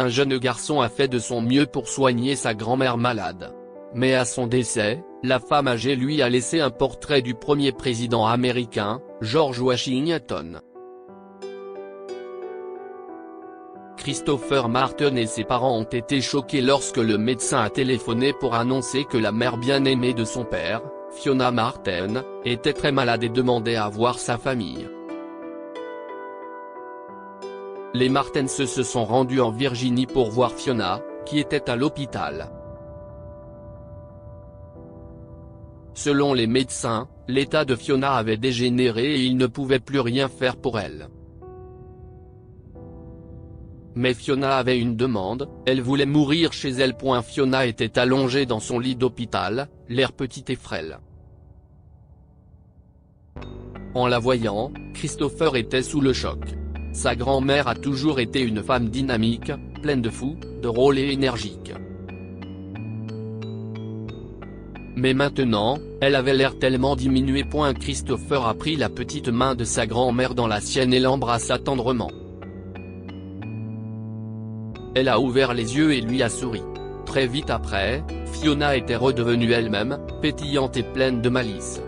un jeune garçon a fait de son mieux pour soigner sa grand-mère malade. Mais à son décès, la femme âgée lui a laissé un portrait du premier président américain, George Washington. Christopher Martin et ses parents ont été choqués lorsque le médecin a téléphoné pour annoncer que la mère bien-aimée de son père, Fiona Martin, était très malade et demandait à voir sa famille. Les Martens se sont rendus en Virginie pour voir Fiona, qui était à l'hôpital. Selon les médecins, l'état de Fiona avait dégénéré et ils ne pouvaient plus rien faire pour elle. Mais Fiona avait une demande, elle voulait mourir chez elle. Fiona était allongée dans son lit d'hôpital, l'air petit et frêle. En la voyant, Christopher était sous le choc. Sa grand-mère a toujours été une femme dynamique, pleine de fou, de rôle et énergique. Mais maintenant, elle avait l'air tellement diminuée. Christopher a pris la petite main de sa grand-mère dans la sienne et l'embrassa tendrement. Elle a ouvert les yeux et lui a souri. Très vite après, Fiona était redevenue elle-même, pétillante et pleine de malice.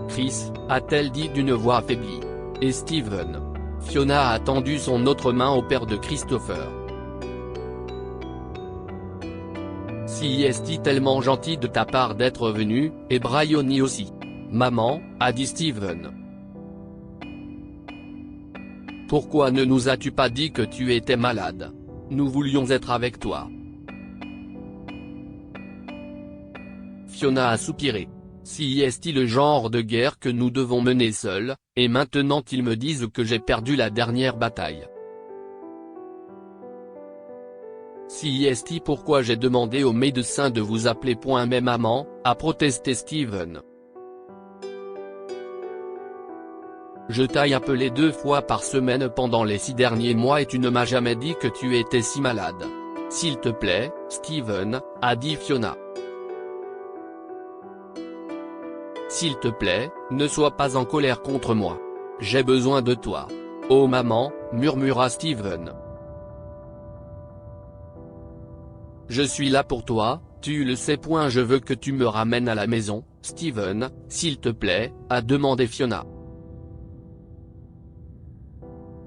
Chris, a-t-elle dit d'une voix affaiblie. Et Steven. Fiona a tendu son autre main au père de Christopher. Si est tellement gentil de ta part d'être venu, et Bryony aussi. Maman, a dit Steven. Pourquoi ne nous as-tu pas dit que tu étais malade? Nous voulions être avec toi. Fiona a soupiré. Si est-il le genre de guerre que nous devons mener seuls, et maintenant qu'ils me disent que j'ai perdu la dernière bataille. Si est pourquoi j'ai demandé au médecin de vous appeler. Mais maman, a protesté Steven. Je t'ai appelé 2 fois par semaine pendant les 6 derniers mois et tu ne m'as jamais dit que tu étais si malade. S'il te plaît, Steven, a dit Fiona. S'il te plaît, ne sois pas en colère contre moi. J'ai besoin de toi. Oh maman, murmura Steven. Je suis là pour toi, tu le sais. Je veux que tu me ramènes à la maison, Steven, s'il te plaît, a demandé Fiona.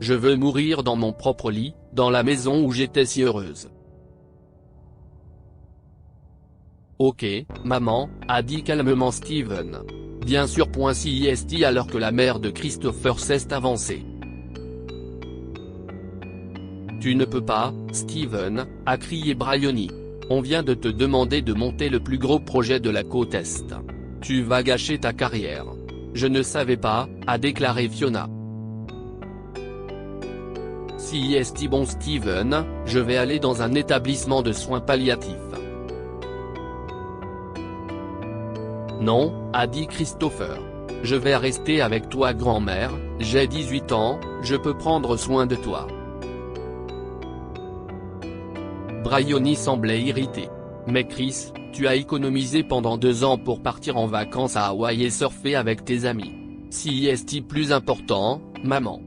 Je veux mourir dans mon propre lit, dans la maison où j'étais si heureuse. Ok, maman, a dit calmement Steven. Bien sûr. Si est alors que la mère de Christopher s'est avancée. Tu ne peux pas, Steven, a crié Bryony. On vient de te demander de monter le plus gros projet de la côte Est. Tu vas gâcher ta carrière. Je ne savais pas, a déclaré Fiona. Si est bon Steven, je vais aller dans un établissement de soins palliatifs. Non, a dit Christopher. Je vais rester avec toi grand-mère, j'ai 18 ans, je peux prendre soin de toi. Bryony semblait irrité. Mais Chris, tu as économisé pendant 2 ans pour partir en vacances à Hawaï et surfer avec tes amis. Si est plus important, maman.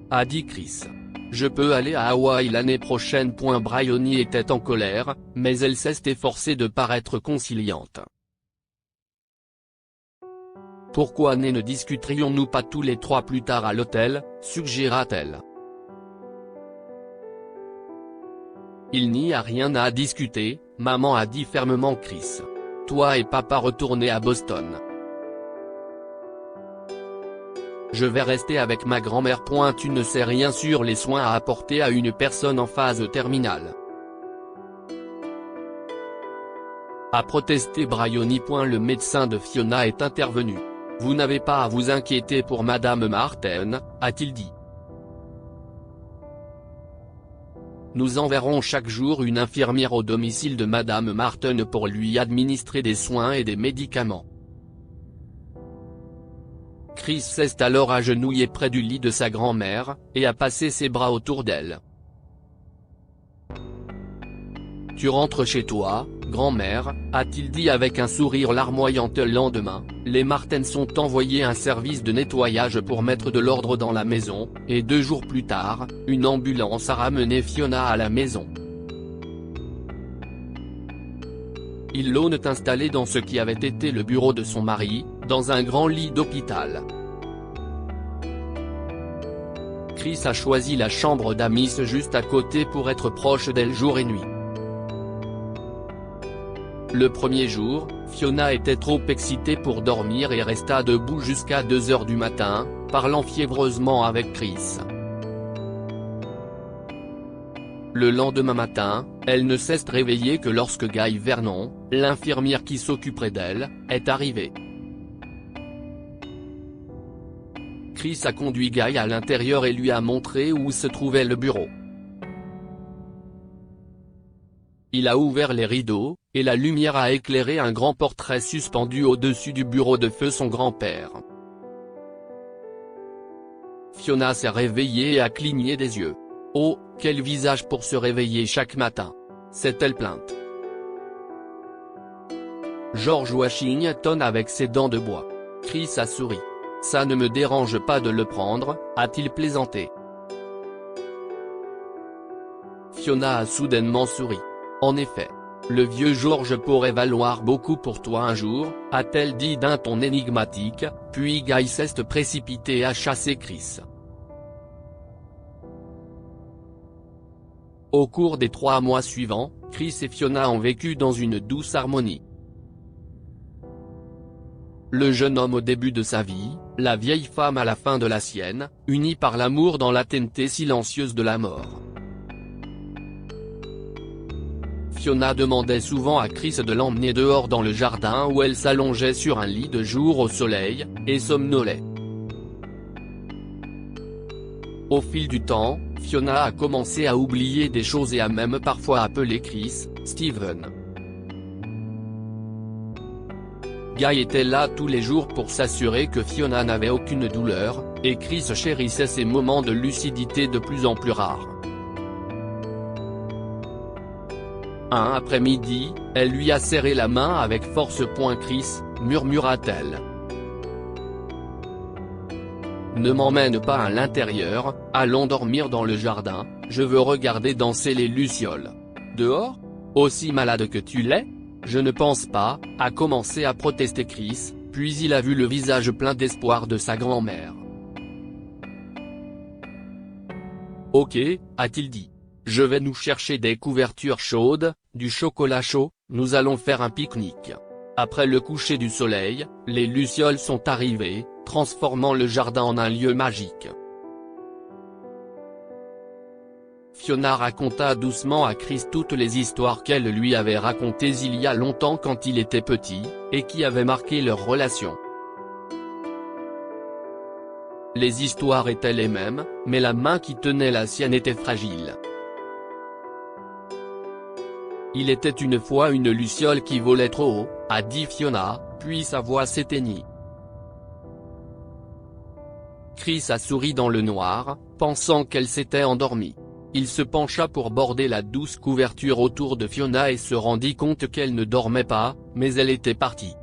A dit Chris. Je peux aller à Hawaï l'année prochaine. Bryony était en colère, mais elle s'est efforcée de paraître conciliante. Pourquoi ne discuterions-nous pas tous les 3 plus tard à l'hôtel, suggéra-t-elle. Il n'y a rien à discuter, maman, a dit fermement Chris. Toi et papa retournez à Boston. Je vais rester avec ma grand-mère. Tu ne sais rien sur les soins à apporter à une personne en phase terminale. A protesté Bryony. Le médecin de Fiona est intervenu. Vous n'avez pas à vous inquiéter pour Madame Martin, a-t-il dit. Nous enverrons chaque jour une infirmière au domicile de Madame Martin pour lui administrer des soins et des médicaments. Chris s'est alors agenouillé près du lit de sa grand-mère, et a passé ses bras autour d'elle. Tu rentres chez toi, Grand-mère, a-t-il dit avec un sourire larmoyant. Le lendemain, les Martens ont envoyé un service de nettoyage pour mettre de l'ordre dans la maison, et 2 jours plus tard, une ambulance a ramené Fiona à la maison. Ils l'ont installée dans ce qui avait été le bureau de son mari, dans un grand lit d'hôpital. Chris a choisi la chambre d'Amis juste à côté pour être proche d'elle jour et nuit. Le premier jour, Fiona était trop excitée pour dormir et resta debout jusqu'à 2 heures du matin, parlant fiévreusement avec Chris. Le lendemain matin, elle ne s'est réveillée que lorsque Guy Vernon, l'infirmière qui s'occuperait d'elle, est arrivé. Chris a conduit Guy à l'intérieur et lui a montré où se trouvait le bureau. Il a ouvert les rideaux, et la lumière a éclairé un grand portrait suspendu au-dessus du bureau de feu son grand-père. Fiona s'est réveillée et a cligné des yeux. Oh, quel visage pour se réveiller chaque matin, s'est-elle plainte. George Washington avec ses dents de bois. Chris a souri. Ça ne me dérange pas de le prendre, a-t-il plaisanté. Fiona a soudainement souri. En effet. Le vieux George pourrait valoir beaucoup pour toi un jour, a-t-elle dit d'un ton énigmatique, puis Guy s'est précipité à chasser Chris. Au cours des 3 mois suivants, Chris et Fiona ont vécu dans une douce harmonie. Le jeune homme au début de sa vie, la vieille femme à la fin de la sienne, unis par l'amour dans l'attente silencieuse de la mort. Fiona demandait souvent à Chris de l'emmener dehors dans le jardin où elle s'allongeait sur un lit de jour au soleil, et somnolait. Au fil du temps, Fiona a commencé à oublier des choses et a même parfois appelé Chris, Steven. Guy était là tous les jours pour s'assurer que Fiona n'avait aucune douleur, et Chris chérissait ces moments de lucidité de plus en plus rares. Un après-midi, elle lui a serré la main avec force. Chris, murmura-t-elle. Ne m'emmène pas à l'intérieur, allons dormir dans le jardin, je veux regarder danser les lucioles. Dehors? Aussi malade que tu l'es? Je ne pense pas, a commencé à protester Chris, puis il a vu le visage plein d'espoir de sa grand-mère. Ok, a-t-il dit. Je vais nous chercher des couvertures chaudes, du chocolat chaud, nous allons faire un pique-nique. Après le coucher du soleil, les lucioles sont arrivées, transformant le jardin en un lieu magique. Fiona raconta doucement à Chris toutes les histoires qu'elle lui avait racontées il y a longtemps quand il était petit, et qui avaient marqué leur relation. Les histoires étaient les mêmes, mais la main qui tenait la sienne était fragile. Il était une fois une luciole qui volait trop haut, a dit Fiona, puis sa voix s'éteignit. Chris a souri dans le noir, pensant qu'elle s'était endormie. Il se pencha pour border la douce couverture autour de Fiona et se rendit compte qu'elle ne dormait pas, mais elle était partie.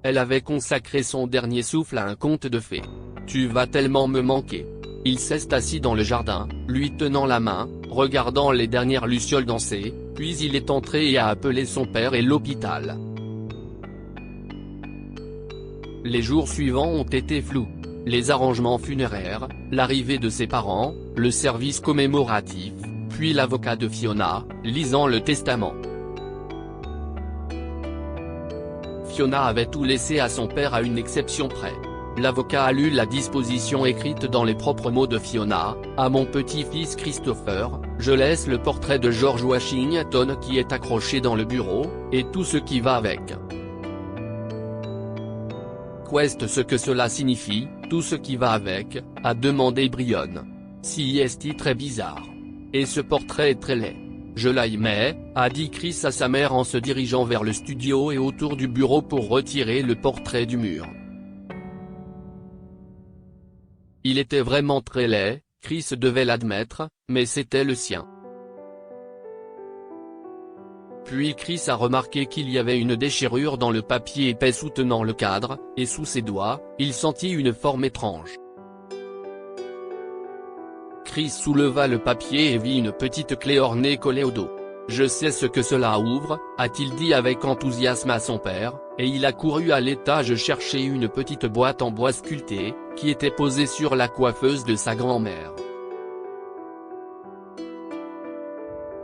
Elle avait consacré son dernier souffle à un conte de fées. Tu vas tellement me manquer. Il s'est assis dans le jardin, lui tenant la main, regardant les dernières lucioles danser, puis il est entré et a appelé son père et l'hôpital. Les jours suivants ont été flous. Les arrangements funéraires, l'arrivée de ses parents, le service commémoratif, puis l'avocat de Fiona, lisant le testament. Fiona avait tout laissé à son père à une exception près. L'avocat a lu la disposition écrite dans les propres mots de Fiona, à mon petit-fils Christopher, je laisse le portrait de George Washington qui est accroché dans le bureau, et tout ce qui va avec. Qu'est-ce que cela signifie, tout ce qui va avec, a demandé Brian. Si est très bizarre. Et ce portrait est très laid. Je l'aimais, a dit Chris à sa mère en se dirigeant vers le studio et autour du bureau pour retirer le portrait du mur. Il était vraiment très laid, Chris devait l'admettre, mais c'était le sien. Puis Chris a remarqué qu'il y avait une déchirure dans le papier épais soutenant le cadre, et sous ses doigts, il sentit une forme étrange. Chris souleva le papier et vit une petite clé ornée collée au dos. « Je sais ce que cela ouvre », a-t-il dit avec enthousiasme à son père, et il a couru à l'étage chercher une petite boîte en bois sculpté, qui était posée sur la coiffeuse de sa grand-mère.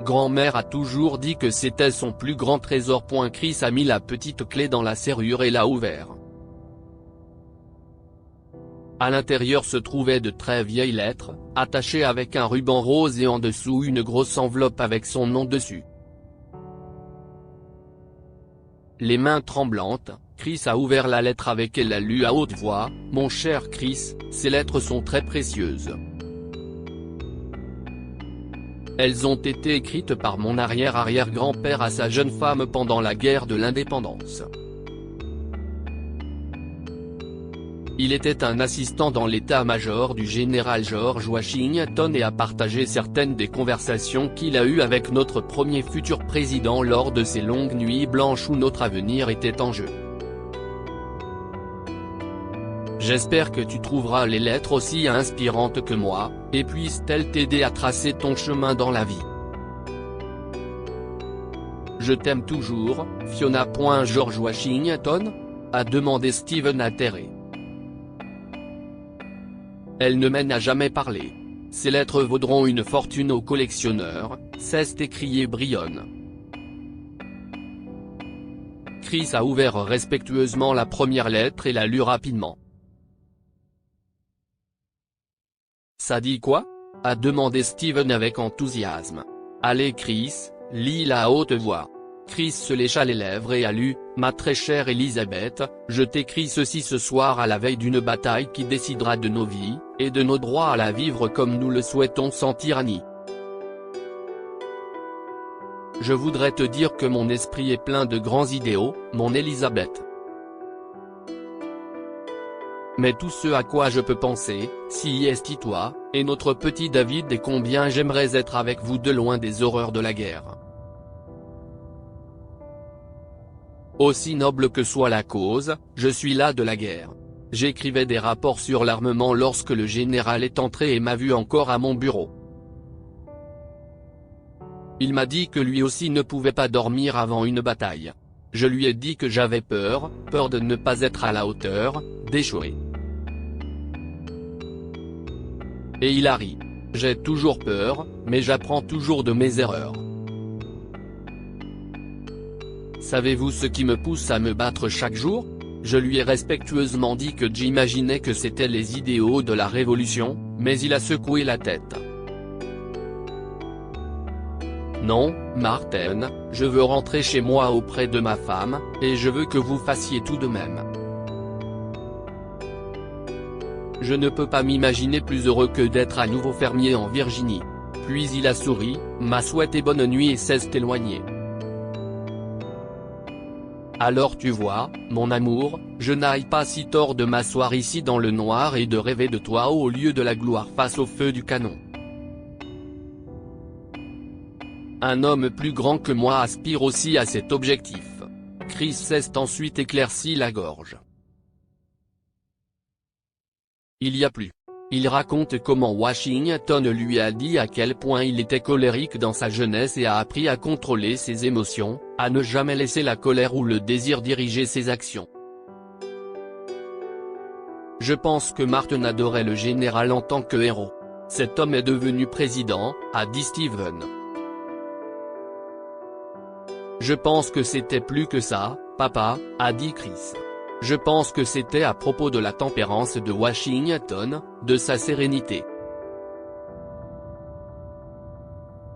Grand-mère a toujours dit que c'était son plus grand trésor. Chris a mis la petite clé dans la serrure et l'a ouvert. À l'intérieur se trouvaient de très vieilles lettres, attachées avec un ruban rose et en dessous une grosse enveloppe avec son nom dessus. Les mains tremblantes, Chris a ouvert la lettre avec elle a lu à haute voix « Mon cher Chris, ces lettres sont très précieuses. Elles ont été écrites par mon arrière-arrière-grand-père à sa jeune femme pendant la guerre de l'indépendance. Il était un assistant dans l'état-major du général George Washington et a partagé certaines des conversations qu'il a eues avec notre premier futur président lors de ces longues nuits blanches où notre avenir était en jeu. J'espère que tu trouveras les lettres aussi inspirantes que moi, et puissent-elles t'aider à tracer ton chemin dans la vie. Je t'aime toujours, Fiona. George Washington ? A demandé Steven atterré. Elle ne m'en a jamais parlé. Ces lettres vaudront une fortune aux collectionneurs, s'est écrié Brion. Chris a ouvert respectueusement la première lettre et la lu rapidement. Ça dit quoi ? A demandé Steven avec enthousiasme. Allez Chris, lis-la à haute voix. Chris se lécha les lèvres et a lu « Ma très chère Elisabeth, je t'écris ceci ce soir à la veille d'une bataille qui décidera de nos vies, et de nos droits à la vivre comme nous le souhaitons sans tyrannie. Je voudrais te dire que mon esprit est plein de grands idéaux, mon Elisabeth. Mais tout ce à quoi je peux penser, si est toi, et notre petit David et combien j'aimerais être avec vous de loin des horreurs de la guerre. Aussi noble que soit la cause, je suis là de la guerre. J'écrivais des rapports sur l'armement lorsque le général est entré et m'a vu encore à mon bureau. Il m'a dit que lui aussi ne pouvait pas dormir avant une bataille. Je lui ai dit que j'avais peur de ne pas être à la hauteur, d'échouer. Et il a ri. J'ai toujours peur, mais j'apprends toujours de mes erreurs. Savez-vous ce qui me pousse à me battre chaque jour ? Je lui ai respectueusement dit que j'imaginais que c'était les idéaux de la Révolution, mais il a secoué la tête. Non, Martin, je veux rentrer chez moi auprès de ma femme, et je veux que vous fassiez tout de même. Je ne peux pas m'imaginer plus heureux que d'être à nouveau fermier en Virginie. Puis il a souri, m'a souhaité bonne nuit et s'est éloigné. Alors tu vois, mon amour, je n'aille pas si tort de m'asseoir ici dans le noir et de rêver de toi au lieu de la gloire face au feu du canon. Un homme plus grand que moi aspire aussi à cet objectif. Chris s'est ensuite éclairci la gorge. Il y a plus. Il raconte comment Washington lui a dit à quel point il était colérique dans sa jeunesse et a appris à contrôler ses émotions, à ne jamais laisser la colère ou le désir diriger ses actions. Je pense que Martin adorait le général en tant que héros. Cet homme est devenu président, a dit Steven. Je pense que c'était plus que ça, papa, a dit Chris. Je pense que c'était à propos de la tempérance de Washington, de sa sérénité.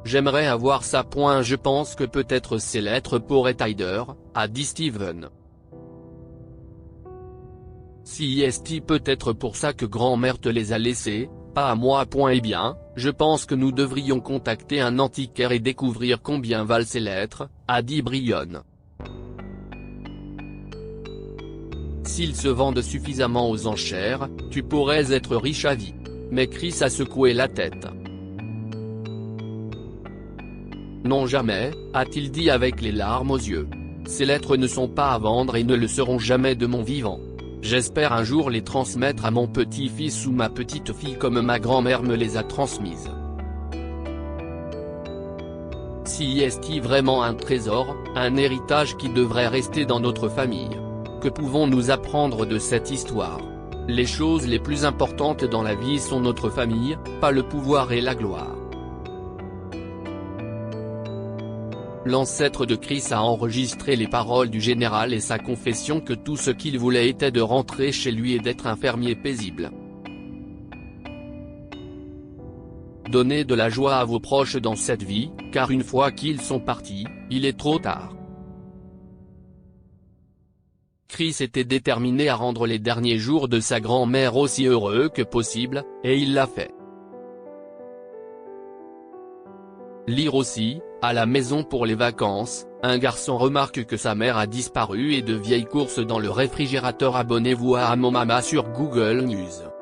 J'aimerais avoir ça. Je pense que peut-être ces lettres pourraient t'aider, a dit Steven. Si est peut-être pour ça que grand-mère te les a laissées, pas à moi. Eh bien, je pense que nous devrions contacter un antiquaire et découvrir combien valent ces lettres, a dit Brion. S'ils se vendent suffisamment aux enchères, tu pourrais être riche à vie. Mais Chris a secoué la tête. Non jamais, a-t-il dit avec les larmes aux yeux. Ces lettres ne sont pas à vendre et ne le seront jamais de mon vivant. J'espère un jour les transmettre à mon petit-fils ou ma petite-fille comme ma grand-mère me les a transmises. Si est-il vraiment un trésor, un héritage qui devrait rester dans notre famille? Que pouvons-nous apprendre de cette histoire? Les choses les plus importantes dans la vie sont notre famille, pas le pouvoir et la gloire. L'ancêtre de Chris a enregistré les paroles du général et sa confession que tout ce qu'il voulait était de rentrer chez lui et d'être un fermier paisible. Donnez de la joie à vos proches dans cette vie, car une fois qu'ils sont partis, il est trop tard. Chris était déterminé à rendre les derniers jours de sa grand-mère aussi heureux que possible, et il l'a fait. Lire aussi, à la maison pour les vacances, un garçon remarque que sa mère a disparu et de vieilles courses dans le réfrigérateur. Abonnez-vous à Mon Mama sur Google News.